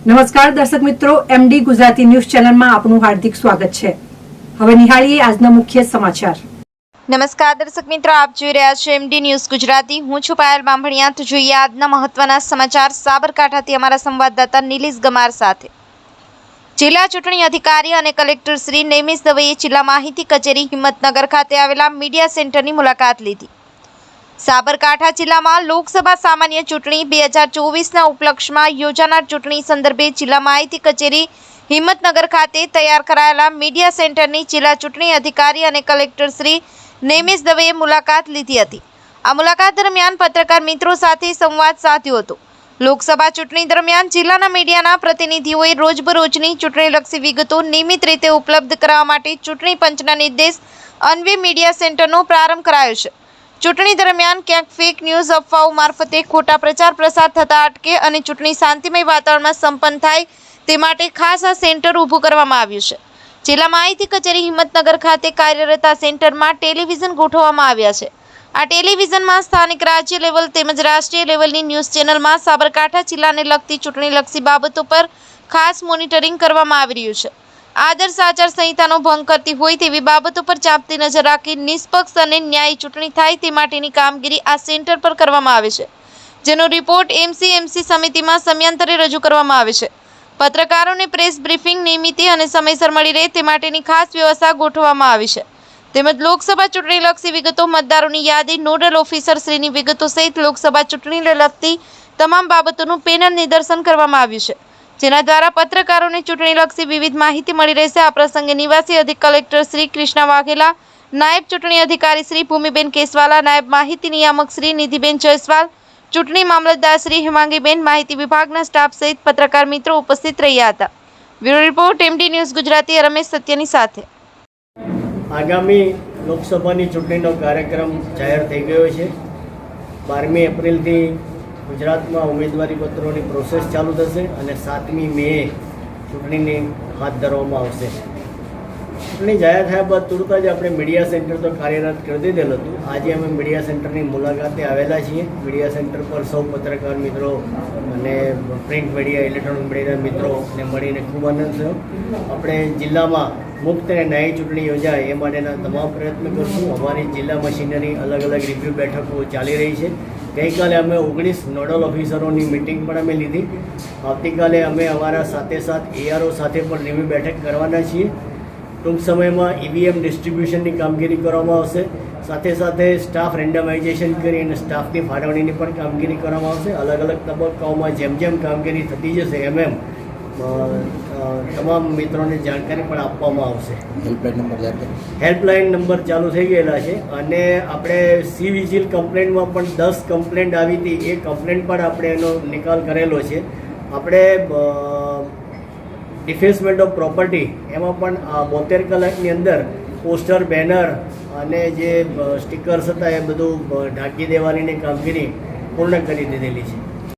નમસ્કાર દર્શક મિત્રો, એમડી ગુજરાતી ન્યૂઝ ચેનલમાં આપનું હાર્દિક સ્વાગત છે। હવે નિહાળીએ આજના મુખ્ય સમાચાર। નમસ્કાર દર્શક મિત્રો, આપ જોઈ રહ્યા છો એમડી ન્યૂઝ ગુજરાતી। હું છું પાયલ બામણિયા। તો જોઈએ આજના મહત્વના સમાચાર સાબરકાંઠાથી અમારા સંવાદદાતા નીલીશ ગમાર સાથે। જિલ્લા ચૂંટણી અધિકારી અને કલેક્ટર શ્રી નેમિષ દવેએ જિલ્લા માહિતી કચેરી હિંમતનગર ખાતે આવેલા મીડિયા સેન્ટરની મુલાકાત લીધી। સાબરકાંઠા જિલ્લામાં લોકસભા સામાન્ય ચૂંટણી 2024ના ઉપલક્ષમાં યોજાનાર ચૂંટણી સંદર્ભે જિલ્લા માહિતી કચેરી હિંમતનગર ખાતે તૈયાર કરાયેલા મીડિયા સેન્ટરની જિલ્લા ચૂંટણી અધિકારી અને કલેક્ટર શ્રી નેમિષ દવેએ મુલાકાત લીધી હતી। આ મુલાકાત દરમિયાન પત્રકાર મિત્રો સાથે સંવાદ સાધ્યો હતો। લોકસભા ચૂંટણી દરમિયાન જિલ્લાના મીડિયાના પ્રતિનિધિઓએ રોજબરોજની ચૂંટણીલક્ષી વિગતો નિયમિત રીતે ઉપલબ્ધ કરાવવા માટે ચૂંટણી પંચના નિર્દેશ અન્વયે મીડિયા સેન્ટરનો પ્રારંભ કરાયો છે। ચૂંટણી દરમિયાન ક્યાંક ફેક ન્યૂઝ અફવાઓ મારફતે ખોટા પ્રચાર પ્રસાર થતા અટકે અને ચૂંટણી શાંતિમય વાતાવરણમાં સંપન્ન થાય તે માટે ખાસ આ સેન્ટર ઊભું કરવામાં આવ્યું છે। જિલ્લા માહિતી કચેરી હિંમતનગર ખાતે કાર્યરત આ સેન્ટરમાં ટેલિવિઝન ગોઠવવામાં આવ્યા છે। આ ટેલિવિઝનમાં સ્થાનિક રાજ્ય લેવલ તેમજ રાષ્ટ્રીય લેવલની ન્યૂઝ ચેનલમાં સાબરકાંઠા જિલ્લાને લગતી ચૂંટણીલક્ષી બાબતો પર ખાસ મોનિટરિંગ કરવામાં આવી રહ્યું છે। આદર્શ આચાર સંહિતાનો ભંગ કરતી હોય તેવી બાબતો પર ચાંપતી નજર રાખી નિષ્પક્ષ અને ન્યાયી ચૂંટણી થાય તે માટેની કામગીરી આ સેન્ટર પર કરવામાં આવે છે, જેનો રિપોર્ટ એમસી સમિતિમાં સમયાંતરે રજૂ કરવામાં આવે છે। પત્રકારોને પ્રેસ બ્રીફિંગ નિયમિત અને સમયસર મળી રહે તે માટેની ખાસ વ્યવસ્થા ગોઠવવામાં આવી છે। તેમજ લોકસભા ચૂંટણીલક્ષી વિગતો, મતદારોની યાદી, નોડલ ઓફિસર શ્રીની વિગતો સહિત લોકસભા ચૂંટણીને લગતી તમામ બાબતોનું પેનલ નિદર્શન કરવામાં આવ્યું છે, જેના દ્વારા પત્રકારોને ચૂંટણીલક્ષી વિવિધ માહિતી મળી રહેશે। આ પ્રસંગે નિવાસી અધિક કલેક્ટર શ્રી કૃષ્ણા વાઘેલા, નાયબ ચૂંટણી અધિકારી શ્રી ભૂમિબેન કેસવાલા, નાયબ માહિતી નિયામક શ્રી નિધિબેન જયસ્વાલ, ચૂંટણી મામલતદાર શ્રી હેમાંગીબેન, માહિતી વિભાગના સ્ટાફ સહિત પત્રકાર મિત્રો ઉપસ્થિત રહ્યા હતા। Bureau report MD news Gujarati Ramesh સત્યની સાથે। આગામી લોકસભાની ચૂંટણીનો કાર્યક્રમ જાહેર થઈ ગયો છે। 12મી એપ્રિલથી ગુજરાતમાં ઉમેદવારી પત્રોની પ્રોસેસ ચાલુ થશે અને 7મી મે ચૂંટણીની હાથ ધરવામાં આવશે। ચૂંટણી જાહેર થયા બાદ તુરત જ આપણે મીડિયા સેન્ટર તો કાર્યરત કરી દીધેલું હતું। આજે અમે મીડિયા સેન્ટરની મુલાકાતે આવેલા છીએ। મીડિયા સેન્ટર પર સૌ પત્રકાર મિત્રો અને પ્રિન્ટ મીડિયા, ઇલેક્ટ્રોનિક મીડિયાના મિત્રોને મળીને ખૂબ આનંદ થયો। આપણે જિલ્લામાં મુક્ત અને ન્યાયી ચૂંટણી યોજાય એ માટેના તમામ પ્રયત્ન કરશું। અમારી જિલ્લા મશીનરી અલગ અલગ રિવ્યૂ બેઠકો ચાલી રહી છે। ગઈકાલે અમે 19 નોડલ ઓફિસરોની મિટિંગ પણ અમે લીધી। આવતીકાલે અમે અમારા સાથે એઆરઓ સાથે પણ રિવ્યૂ બેઠક કરવાના છીએ। ટૂંક સમયમાં ઈવીએમ ડિસ્ટ્રીબ્યુશનની કામગીરી કરવામાં આવશે। સાથે સાથે સ્ટાફ રેન્ડમાઇઝેશન કરી અને સ્ટાફની ફાળવણીની પણ કામગીરી કરવામાં આવશે। અલગ અલગ તબક્કાઓમાં જેમ જેમ કામગીરી થતી જશે એમ તમામ મિત્રોને જાણકારી પણ આપવામાં આવશે। હેલ્પલાઇન નંબર ચાલુ થઈ ગયેલા છે અને આપણે સી વિજિલ કમ્પ્લેન્ટમાં પણ 10 કમ્પ્લેન્ટ આવી હતી, એ કમ્પ્લેન્ટ પણ આપણે એનો નિકાલ કરેલો છે। આપણે ડિફેસમેન્ટ ઓફ પ્રોપર્ટી એમાં પણ 72 કલાકની અંદર પોસ્ટર, બેનર અને જે સ્ટીકર્સ હતા એ બધું ઢાંકી દેવાની કામગીરી પૂર્ણ કરી દીધેલી છે।